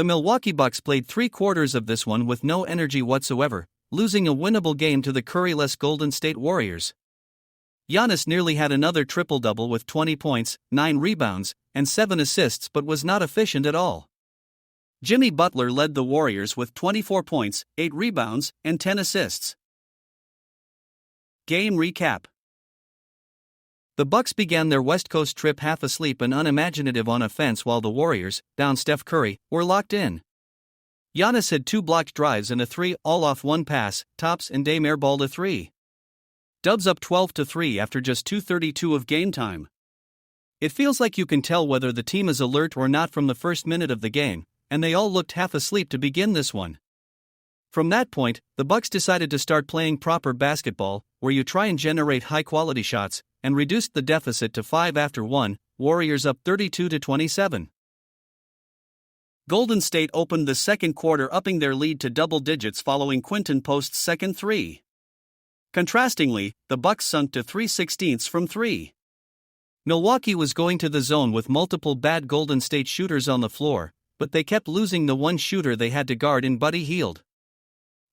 The Milwaukee Bucks played 3/4 of this one with no energy whatsoever, losing a winnable game to the Curry-less Golden State Warriors. Giannis nearly had another triple-double with 20 points, 9 rebounds, and 7 assists but was not efficient at all. Jimmy Butler led the Warriors with 24 points, 8 rebounds, and 10 assists. Game recap. The Bucks began their West Coast trip half asleep and unimaginative on offense while the Warriors, down Steph Curry, were locked in. Giannis had 2 blocked drives and a 3, all off one pass, tops, and Dame airballed a 3. Dubs up 12-3 after just 2:32 of game time. It feels like you can tell whether the team is alert or not from the first minute of the game, and they all looked half asleep to begin this one. From that point, the Bucks decided to start playing proper basketball, where you try and generate high-quality shots, and reduced the deficit to 5 after 1, Warriors up 32-27. Golden State opened the second quarter upping their lead to double digits following Quinton Post's second 3. Contrastingly, the Bucks sunk to 3/16 from 3. Milwaukee was going to the zone with multiple bad Golden State shooters on the floor, but they kept losing the one shooter they had to guard in Buddy Hield.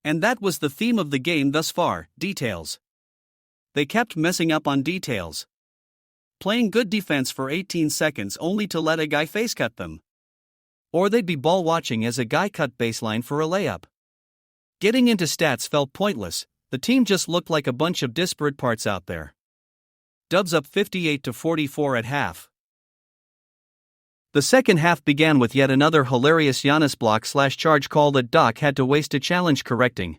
And that was the theme of the game thus far, details. They kept messing up on details. Playing good defense for 18 seconds only to let a guy face-cut them. Or they'd be ball watching as a guy cut baseline for a layup. Getting into stats felt pointless, the team just looked like a bunch of disparate parts out there. Dubs up 58-44 at half. The second half began with yet another hilarious Giannis block/charge call that Doc had to waste a challenge correcting.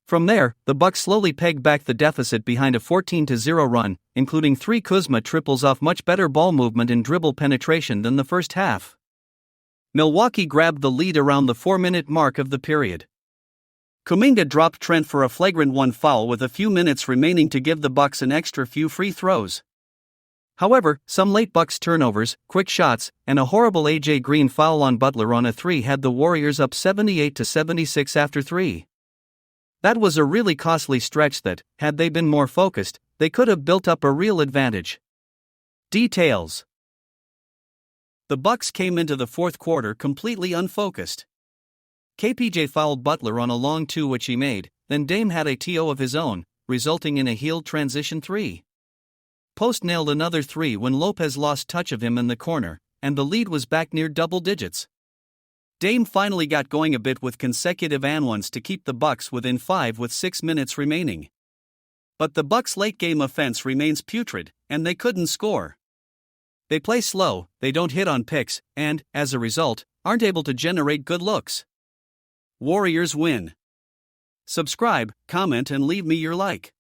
From there, the Bucks slowly pegged back the deficit behind a 14-0 run, including 3 Kuzma triples off much better ball movement and dribble penetration than the first half. Milwaukee grabbed the lead around the 4-minute mark of the period. Kuminga dropped Trent for a flagrant 1 foul with a few minutes remaining to give the Bucks an extra few free throws. However, some late Bucks turnovers, quick shots, and a horrible AJ Green foul on Butler on a 3 had the Warriors up 78-76 after 3. That was a really costly stretch that, had they been more focused, they could have built up a real advantage. Details. The Bucks came into the fourth quarter completely unfocused. KPJ fouled Butler on a long 2 which he made, then Dame had a TO of his own, resulting in a Hield transition 3. Post nailed another 3 when Lopez lost touch of him in the corner, and the lead was back near double digits. Dame finally got going a bit with consecutive and ones to keep the Bucks within 5 with 6 minutes remaining. But the Bucks' late-game offense remains putrid, and they couldn't score. They play slow, they don't hit on picks, and, as a result, aren't able to generate good looks. Warriors win. Subscribe, comment and leave me your like.